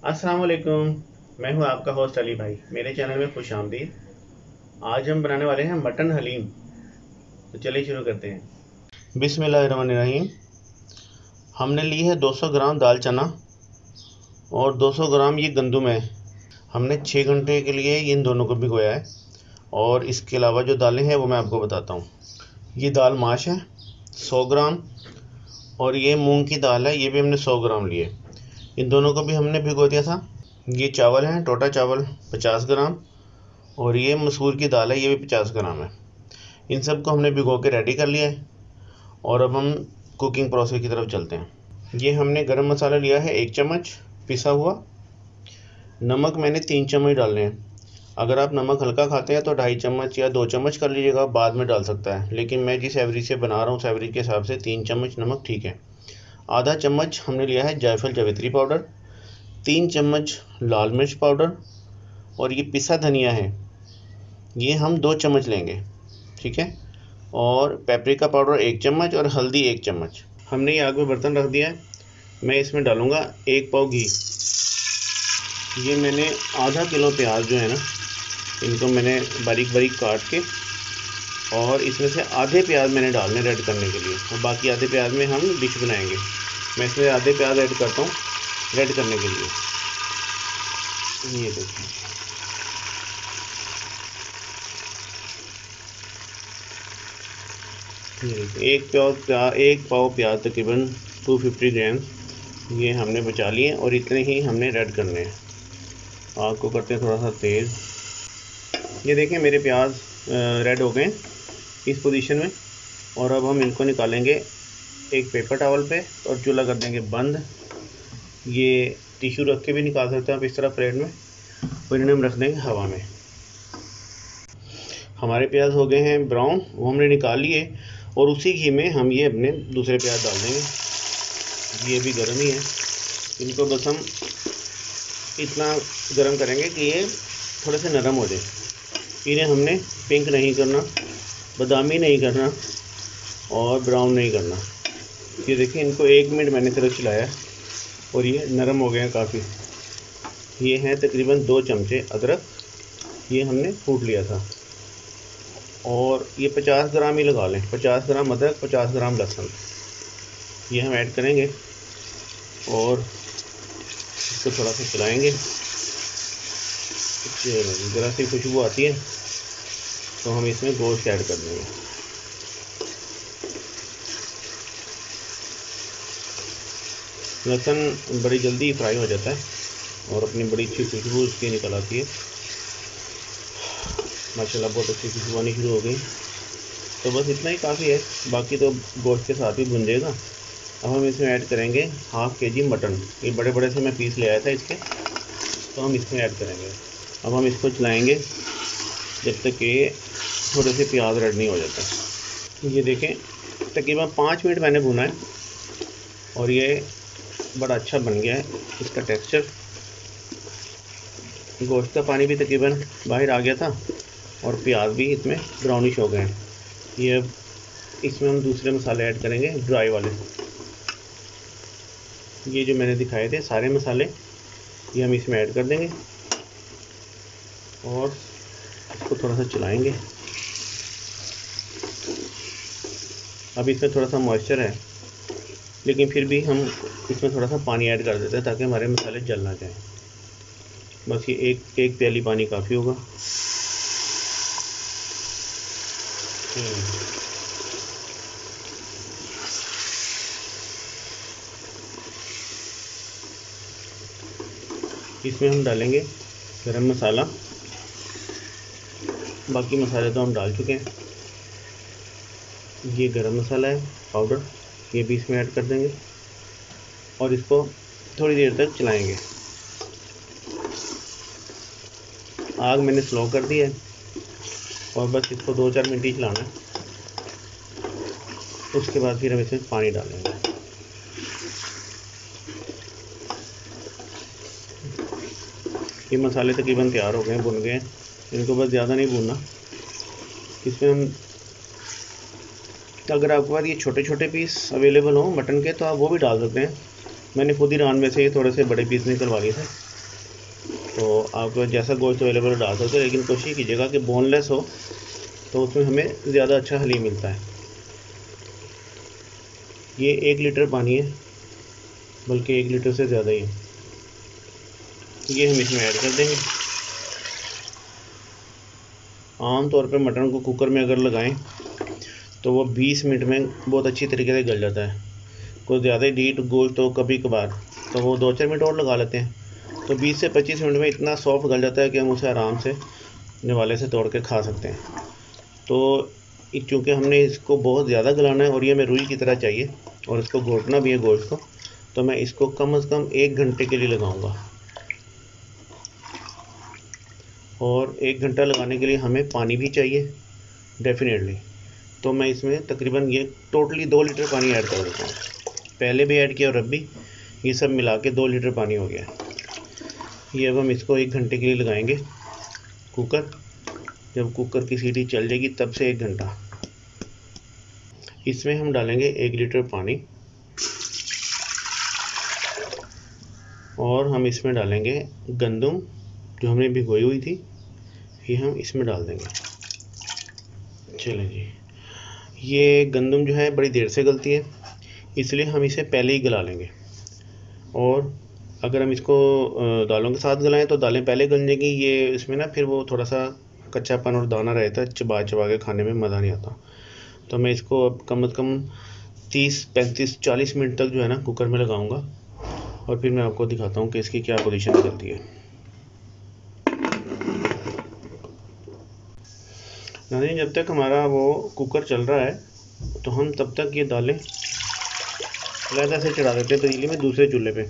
अस्सलाम वालेकुम। मैं हूं आपका होस्ट अली भाई। मेरे चैनल में खुश आमदीद। आज हम बनाने वाले हैं मटन हलीम। तो चलिए शुरू करते हैं। बिस्मिल्लाहिर्रहमानिर्रहीम। हमने ली है 200 ग्राम दाल चना और 200 ग्राम ये गंदुम है। हमने 6 घंटे के लिए इन दोनों को भिगोया है। और इसके अलावा जो दालें हैं वो मैं आपको बताता हूँ। ये दाल माश है 100 ग्राम, और ये मूंग की दाल है, ये भी हमने 100 ग्राम लिए। इन दोनों को भी हमने भिगो दिया था। ये चावल हैं, टोटा चावल 50 ग्राम, और ये मसूर की दाल है, ये भी 50 ग्राम है। इन सब को हमने भिगो के रेडी कर लिया है। और अब हम कुकिंग प्रोसेस की तरफ चलते हैं। ये हमने गरम मसाला लिया है 1 चम्मच पिसा हुआ। नमक मैंने 3 चम्मच डालने हैं। अगर आप नमक हल्का खाते हैं तो 2.5 चम्मच या 2 चम्मच कर लीजिएगा, बाद में डाल सकता है, लेकिन मैं जिस एवरेज से बना रहा हूँ उस एवरेज के हिसाब से 3 चम्मच नमक ठीक है। आधा चम्मच हमने लिया है जायफल जावित्री पाउडर, 3 चम्मच लाल मिर्च पाउडर, और ये पिसा धनिया है, ये हम 2 चम्मच लेंगे, ठीक है। और पेपरिका पाउडर 1 चम्मच और हल्दी 1 चम्मच। हमने ये आग में बर्तन रख दिया है। मैं इसमें डालूँगा 1 पाव घी। ये मैंने आधा किलो प्याज जो है ना, इनको मैंने बारीक बारीक काट के, और इसमें से आधे प्याज मैंने डालने रेड करने के लिए, और बाकी आधे प्याज में हम डिश बनाएंगे। मैं इसमें आधे प्याज ऐड करता हूँ रेड करने के लिए। ये देखिए, एक पाव प्याज तकरीबन 250 ग्राम ये हमने बचा लिए, और इतने ही हमने रेड करने हैं। आग को करते हैं थोड़ा सा तेज़। ये देखें मेरे प्याज रेड हो गए इस पोजीशन में। और अब हम इनको निकालेंगे एक पेपर टॉवल पे और चूल्हा कर देंगे बंद। ये टिश्यू रख के भी निकाल सकते हैं आप इस तरह प्लेट में, और इन्हें हम रख देंगे हवा में। हमारे प्याज हो गए हैं ब्राउन, वो हमने निकाल लिए, और उसी घी में हम ये अपने दूसरे प्याज डाल देंगे। ये भी गर्म ही है। इनको बस हम इतना गर्म करेंगे कि ये थोड़े से नरम हो जाए। इन्हें हमने पिंक नहीं करना, बादामी नहीं करना, और ब्राउन नहीं करना। ये देखिए, इनको 1 मिनट मैंने सिर्फ चलाया और ये नरम हो गए हैं काफ़ी। ये हैं तकरीबन 2 चमचे अदरक, ये हमने कूट लिया था। और ये 50 ग्राम ही लगा लें, 50 ग्राम अदरक, 50 ग्राम लहसुन, ये हम ऐड करेंगे। और इसको थोड़ा सा चलाएँगे। ज़रा सी खुशबू आती है तो हम इसमें गोश्त ऐड कर देंगे। लहसुन बड़ी जल्दी फ्राई हो जाता है और अपनी बड़ी अच्छी खुशबू उसकी निकल आती है। माशाल्लाह बहुत अच्छी खुशबू आनी शुरू हो गई। तो बस इतना ही काफ़ी है, बाकी तो गोश्त के साथ ही भुन जाएगा। अब हम इसमें ऐड करेंगे ½ kg मटन। ये बड़े बड़े से मैं पीस ले आया था इसके, तो हम इसमें ऐड करेंगे। अब हम इसको चलाएँगे जब तक कि थोड़े से प्याज रेड नहीं हो जाता। ये देखें, तकरीबन 5 मिनट मैंने भुना है और ये बड़ा अच्छा बन गया है इसका टेक्सचर। गोश्त का पानी भी तकरीबन बाहर आ गया था और प्याज भी इसमें ब्राउनिश हो गए हैं। ये अब इसमें हम दूसरे मसाले ऐड करेंगे ड्राई वाले। ये जो मैंने दिखाए थे सारे मसाले, ये हम इसमें ऐड कर देंगे और इसको थोड़ा सा चलाएंगे। अब इसमें थोड़ा सा मॉइस्चर है, लेकिन फिर भी हम इसमें थोड़ा सा पानी ऐड कर देते हैं ताकि हमारे मसाले जल ना जाएं। बस ये एक प्याली पानी काफ़ी होगा। इसमें हम डालेंगे गरम मसाला, बाकी मसाले तो हम डाल चुके हैं। ये गरम मसाला है पाउडर, ये भी इसमें ऐड कर देंगे और इसको थोड़ी देर तक चलाएंगे। आग मैंने स्लो कर दी है और बस इसको 2-4 मिनट ही चलाना है। उसके बाद फिर हम इसमें पानी डालेंगे। ये मसाले तकरीबन तैयार हो गए हैं, भुन गए हैं। इनको बस ज़्यादा नहीं भूनना। इसमें हम, अगर आपके पास ये छोटे छोटे पीस अवेलेबल हो मटन के तो आप वो भी डाल सकते हैं। मैंने खुद ही रान में से ये थोड़े से बड़े पीस निकलवा लिए थे तो आपके पास जैसा गोश्त अवेलेबल डाल सकते हो, लेकिन कोशिश कीजिएगा कि बोनलेस हो, तो उसमें हमें ज़्यादा अच्छा हलीम मिलता है। ये 1 लीटर पानी है, बल्कि 1 लीटर से ज़्यादा ही है। ये हम इसमें ऐड कर देंगे। आम तौर पे मटन को कुकर में अगर लगाएं तो वो 20 मिनट में बहुत अच्छी तरीके से गल जाता है। कोई ज़्यादा हीट गोश्त तो कभी कभार तो वो 2-4 मिनट और लगा लेते हैं, तो 20 से 25 मिनट में इतना सॉफ्ट गल जाता है कि हम उसे आराम से निवाले से तोड़ के खा सकते हैं। तो चूँकि हमने इसको बहुत ज़्यादा गलाना है और ये हमें रुई की तरह चाहिए और इसको घोटना भी है गोश्त को, तो मैं इसको कम से कम 1 घंटे के लिए लगाऊंगा। और 1 घंटा लगाने के लिए हमें पानी भी चाहिए डेफिनेटली। तो मैं इसमें तकरीबन ये टोटली 2 लीटर पानी ऐड कर देता हूँ। पहले भी ऐड किया और अब भी, ये सब मिला के 2 लीटर पानी हो गया। ये अब हम इसको 1 घंटे के लिए लगाएंगे कुकर। जब कुकर की सीटी चल जाएगी तब से 1 घंटा। इसमें हम डालेंगे 1 लीटर पानी और हम इसमें डालेंगे गंदम जो हमने भिगोई हुई थी, ये हम इसमें डाल देंगे। चलें जी, ये गंदम जो है बड़ी देर से गलती है, इसलिए हम इसे पहले ही गला लेंगे। और अगर हम इसको दालों के साथ गलाएं तो दालें पहले गल जाएंगी। ये इसमें ना फिर वो थोड़ा सा कच्चापन और दाना रहता है, चबा चबा के खाने में मज़ा नहीं आता। तो मैं इसको अब कम से कम 30-35-40 मिनट तक जो है ना कुकर में लगाऊंगा और फिर मैं आपको दिखाता हूँ कि इसकी क्या पोजीशन निकलती है। नाज़रीन, जब तक हमारा वो कुकर चल रहा है तो हम तब तक ये दालें अलग से चढ़ा देते हैं पतीली में दूसरे चूल्हे पे।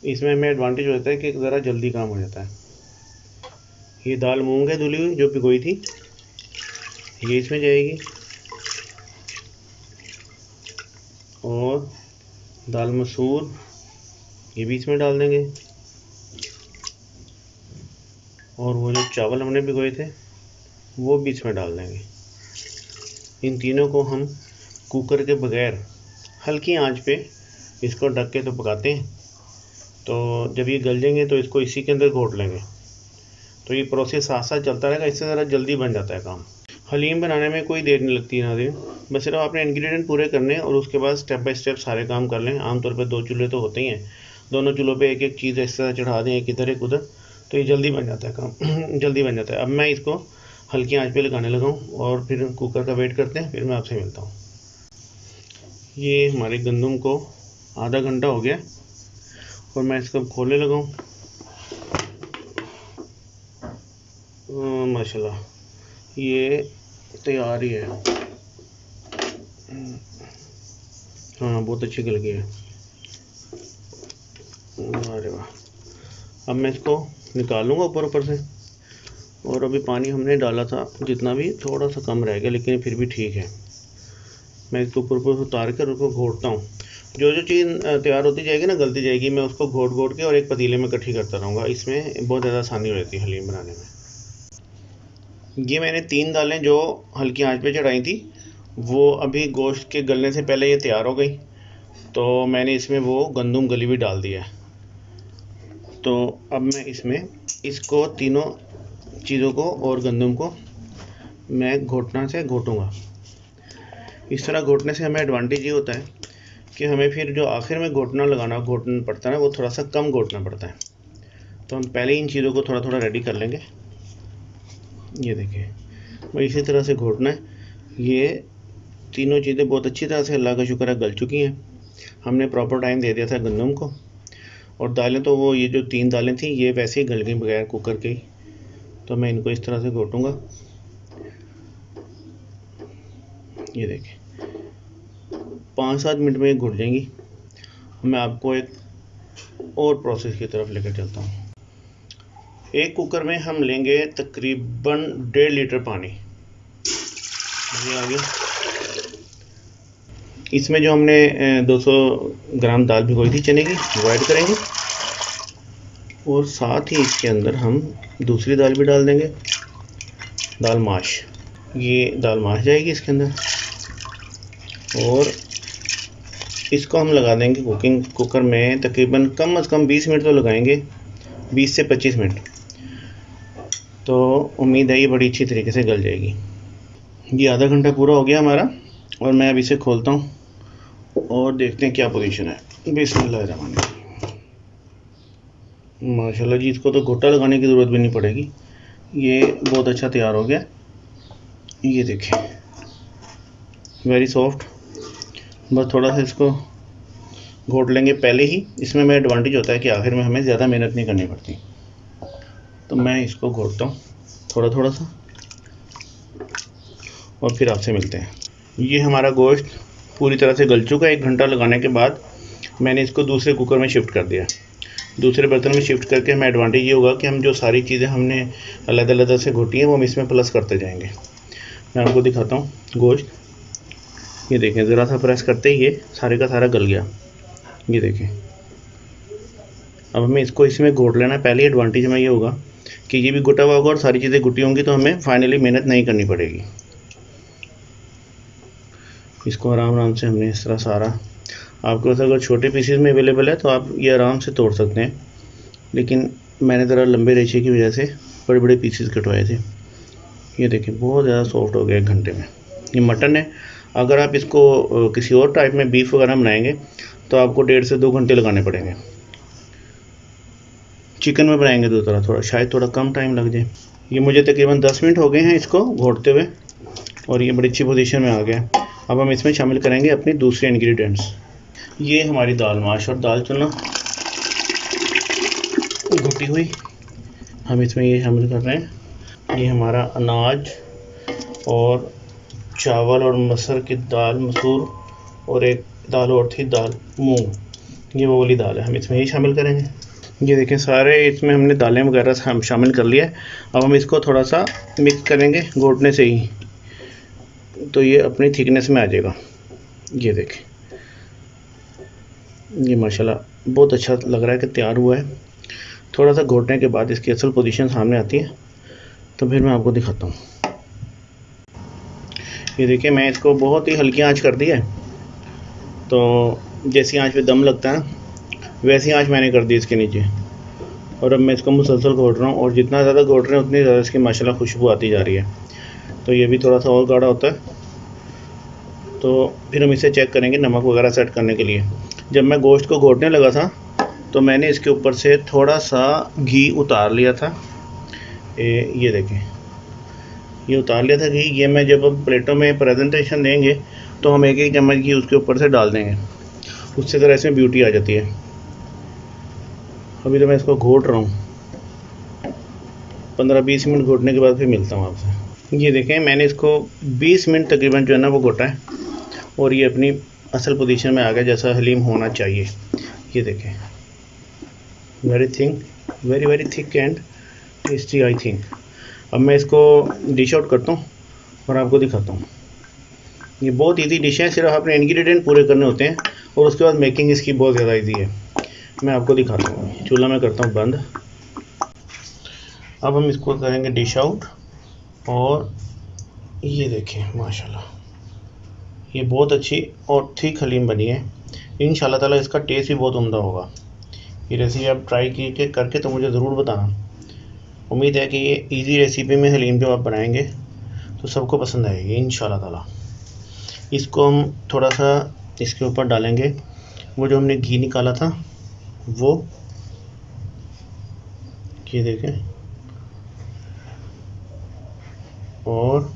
इसमें हमें एडवांटेज होता है कि ज़रा जल्दी काम हो जाता है। ये दाल मूंग है धुली हुई जो भिगोई थी, ये इसमें जाएगी। और दाल मसूर ये भी इसमें डाल देंगे। और वो जो चावल हमने भिगोए थे वो भी इसमें डाल देंगे। इन तीनों को हम कुकर के बगैर हल्की आंच पे इसको ढक के तो पकाते हैं। तो जब ये गल जाएंगे तो इसको इसी के अंदर घोट लेंगे। तो ये प्रोसेस साथ साथ चलता रहेगा, इससे ज़रा जल्दी बन जाता है काम। हलीम बनाने में कोई देर नहीं लगती है नाज़रीन, बस सिर्फ आपने इंग्रेडिएंट पूरे करने हैं और उसके बाद स्टेप बाय स्टेप सारे काम कर लें। आमतौर पर 2 चूल्हे तो होते ही हैं, दोनों चूल्हों पे एक एक चीज़ इस तरह चढ़ा दें, एक इधर एक उधर, तो ये जल्दी बन जाता है काम जल्दी बन जाता है। अब मैं इसको हल्की आंच पे लगाने लगा हूँ और फिर कुकर का वेट करते हैं, फिर मैं आपसे मिलता हूँ। ये हमारे गंदम को आधा घंटा हो गया और मैं इसको खोलने लगा हूँ। माशाल्लाह ये तैयार ही है। हाँ, बहुत अच्छी गल गई है। अरे वाह। अब मैं इसको निकाल लूँगा ऊपर से। और अभी पानी हमने डाला था जितना भी, थोड़ा सा कम रह गया, लेकिन फिर भी ठीक है। मैं इसको ऊपर से उतार कर उसको घोटता हूँ। जो जो चीज़ तैयार होती जाएगी ना, गलती जाएगी, मैं उसको घोट के और एक पतीले में इकट्ठी करता रहूँगा। इसमें बहुत ज़्यादा आसानी हो जाती है हलीम बनाने में। ये मैंने 3 दालें जो हल्की आंच पे चढ़ाई थी, वो अभी गोश्त के गलने से पहले ये तैयार हो गई, तो मैंने इसमें वो गंदम गली भी डाल दिया है। तो अब मैं इसमें इसको तीनों चीज़ों को और गंदम को मैं घोटना से घोटूँगा। इस तरह घोटने से हमें एडवांटेज ये होता है कि हमें फिर जो आखिर में घोटना पड़ता है ना, वो थोड़ा सा कम घोटना पड़ता है। तो हम पहले इन चीज़ों को थोड़ा थोड़ा रेडी कर लेंगे। ये देखिए, मैं इसी तरह से घोटना है। ये तीनों चीज़ें बहुत अच्छी तरह से, अल्लाह का शुक्र है, गल चुकी हैं। हमने प्रॉपर टाइम दे दिया था गंदम को। और दालें तो वो ये जो 3 दालें थी ये वैसे ही गल गई बगैर कुकर के ही। तो मैं इनको इस तरह से घोटूँगा। ये देखिए 5-7 मिनट में घुट जाएंगी। मैं आपको एक और प्रोसेस की तरफ लेकर चलता हूँ। एक कुकर में हम लेंगे तकरीबन 1.5 लीटर पानी। ये आ गया। इसमें जो हमने 200 ग्राम दाल भिगोई थी चने की, वो ऐड करेंगे। और साथ ही इसके अंदर हम दूसरी दाल भी डाल देंगे, दाल माश। ये दाल माश जाएगी इसके अंदर। और इसको हम लगा देंगे कुकर में, तकरीबन कम से कम 20 मिनट तो लगाएंगे। 20 से 25 मिनट। तो उम्मीद है ये बड़ी अच्छी तरीके से गल जाएगी। ये आधा घंटा पूरा हो गया हमारा और मैं अब इसे खोलता हूँ और देखते हैं क्या पोजीशन है। बिस्मिल्लाहिर्रहमानिर्रहीम। माशाल्लाह जी, इसको तो घोटा लगाने की ज़रूरत भी नहीं पड़ेगी। ये बहुत अच्छा तैयार हो गया। ये देखें, वेरी सॉफ्ट। बस थोड़ा सा इसको घोट लेंगे पहले ही। इसमें मेरा एडवांटेज होता है कि आखिर में हमें ज़्यादा मेहनत नहीं करनी पड़ती। तो मैं इसको घोटता हूँ थोड़ा थोड़ा सा और फिर आपसे मिलते हैं। ये हमारा गोश्त पूरी तरह से गल चुका है। 1 घंटा लगाने के बाद मैंने इसको दूसरे कुकर में शिफ्ट कर दिया। दूसरे बर्तन में शिफ्ट करके हमें एडवांटेज ये होगा कि हम जो सारी चीज़ें हमने अलग-अलग से घोटी हैं वो हम इसमें प्लस करते जाएंगे। मैं आपको दिखाता हूँ गोश्त। ये देखें, ज़रा सा प्रेस करते ही ये सारे का सारा गल गया। ये देखें, अब हमें इसको इसमें घोट लेना है। पहले एडवांटेज में ये होगा कि ये भी घुटा हुआ होगा और सारी चीज़ें घुटी होंगी, तो हमें फाइनली मेहनत नहीं करनी पड़ेगी। इसको आराम आराम से हमने इस तरह सारा, आपके पास अगर छोटे पीसेस में अवेलेबल है तो आप ये आराम से तोड़ सकते हैं, लेकिन मैंने ज़रा लंबे रेशे की वजह से बड़े बड़े पीसेस कटवाए थे। ये देखें, बहुत ज़्यादा सॉफ्ट हो गया 1 घंटे में। ये मटन है। अगर आप इसको किसी और टाइप में बीफ वगैरह बनाएंगे तो आपको 1.5 से 2 घंटे लगाने पड़ेंगे। चिकन में बनाएंगे तो शायद थोड़ा कम टाइम लग जाए। ये मुझे तकरीबन 10 मिनट हो गए हैं इसको घोटते हुए और ये बड़ी अच्छी पोजीशन में आ गया। अब हम इसमें शामिल करेंगे अपनी दूसरे इंग्रेडिएंट्स। ये हमारी दाल माश और दाल चूरमा घुटी हुई हम इसमें ये शामिल कर रहे हैं। ये हमारा अनाज और चावल और मसर की दाल, मसूर, और एक दाल और थी दाल मूंग, ये वो वाली दाल है, हम इसमें ये शामिल करेंगे। ये देखें, सारे इसमें हमने दालें वगैरह हम शामिल कर लिया है। अब हम इसको थोड़ा सा मिक्स करेंगे घोटने से ही, तो ये अपनी थिकनेस में आ जाएगा। ये देखें, ये माशाल्लाह बहुत अच्छा लग रहा है कि तैयार हुआ है। थोड़ा सा घोटने के बाद इसकी असल पोजीशन सामने आती है, तो फिर मैं आपको दिखाता हूँ। ये देखिए, मैं इसको बहुत ही हल्की आंच कर दी है। तो जैसी आंच पे दम लगता है वैसी आंच मैंने कर दी इसके नीचे, और अब मैं इसको मुसलसल घोट रहा हूँ। और जितना ज़्यादा घोट रहे हैं उतनी ज़्यादा इसकी माशाल्लाह खुशबू आती जा रही है। तो ये भी थोड़ा सा और गाढ़ा होता है, तो फिर हम इसे चेक करेंगे नमक वगैरह सेट करने के लिए। जब मैं गोश्त को घोटने लगा था तो मैंने इसके ऊपर से थोड़ा सा घी उतार लिया था। ये देखें, ये उतार लिया था घी। ये मैं जब अब प्लेटों में प्रेजेंटेशन देंगे तो हम 1-1 चम्मच घी उसके ऊपर से डाल देंगे, उससे ज़रा इसमें ब्यूटी आ जाती है। अभी तो मैं इसको घोट रहा हूँ, 15-20 मिनट घोटने के बाद फिर मिलता हूँ आपसे। ये देखें, मैंने इसको 20 मिनट तकरीबन जो है ना वो घोटा है, और ये अपनी असल पोजीशन में आ गया जैसा हलीम होना चाहिए। ये देखें, very thick and tasty I think. अब मैं इसको डिश आउट करता हूँ और आपको दिखाता हूँ। ये बहुत इजी डिश है, सिर्फ अपने इंग्रेडिएंट पूरे करने होते हैं और उसके बाद मेकिंग इसकी बहुत ज़्यादा इजी है। मैं आपको दिखाता हूँ। चूल्हा में करता हूँ बंद। अब हम इसको करेंगे डिश आउट, और ये देखें माशाल्लाह, ये बहुत अच्छी और थिक हलीम बनी है। इंशाल्लाह ताला इसका टेस्ट भी बहुत उम्दा होगा। ये रेसिपी आप ट्राई करके तो मुझे ज़रूर बताना। उम्मीद है कि ये इजी रेसिपी में हलीम जब आप बनाएंगे तो सबको पसंद आएगी इंशाल्लाह ताला। इसको हम थोड़ा सा इसके ऊपर डालेंगे वो जो हमने घी निकाला था वो, ये देखें, और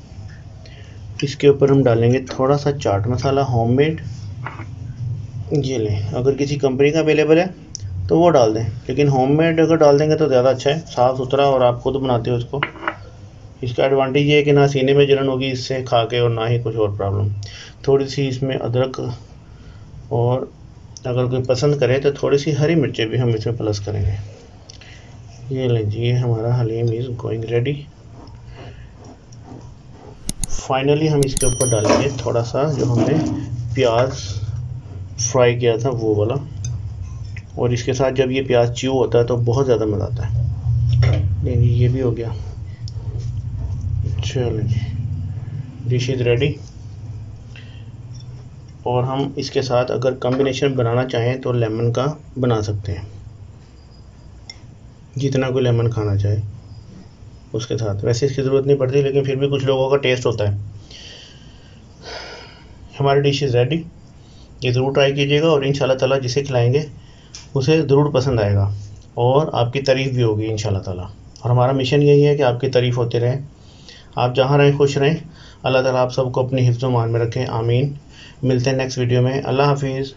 इसके ऊपर हम डालेंगे थोड़ा सा चाट मसाला होममेड। ये लें, अगर किसी कंपनी का अवेलेबल है तो वो डाल दें, लेकिन होममेड अगर डाल देंगे तो ज़्यादा अच्छा है, साफ़ सुथरा, और आप खुद बनाते हो इसको। इसका एडवांटेज ये है कि ना सीने में जलन होगी इससे खा के, और ना ही कुछ और प्रॉब्लम। थोड़ी सी इसमें अदरक, और अगर कोई पसंद करे तो थोड़ी सी हरी मिर्चें भी हम इसमें प्लस करेंगे। ये लीजिए, हमारा haleem is going ready. Finally हम इसके ऊपर डालेंगे थोड़ा सा जो हमने प्याज फ्राई किया था वो वाला, और इसके साथ जब ये प्याज च्यू होता है तो बहुत ज़्यादा मज़ा आता है। नहीं, ये भी हो गया। चलो जी, डिश इज़ रेडी। और हम इसके साथ अगर कॉम्बिनेशन बनाना चाहें तो लेमन का बना सकते हैं। जितना कोई लेमन खाना चाहे उसके साथ। वैसे इसकी ज़रूरत नहीं पड़ती, लेकिन फिर भी कुछ लोगों का टेस्ट होता है। हमारी डिश इज़ रेडी। ये ज़रूर ट्राई कीजिएगा और इंशाल्लाह ताला जिसे खिलाएंगे उसे ज़रूर पसंद आएगा और आपकी तारीफ़ भी होगी इंशाल्लाह ताला। और हमारा मिशन यही है कि आपकी तारीफ़ होते रहें, आप जहाँ रहें खुश रहें। अल्लाह ताला आप सबको अपनी हिफ्ज़-ओ-मान में रखें, आमीन। मिलते हैं नेक्स्ट वीडियो में। अल्लाह हाफिज़।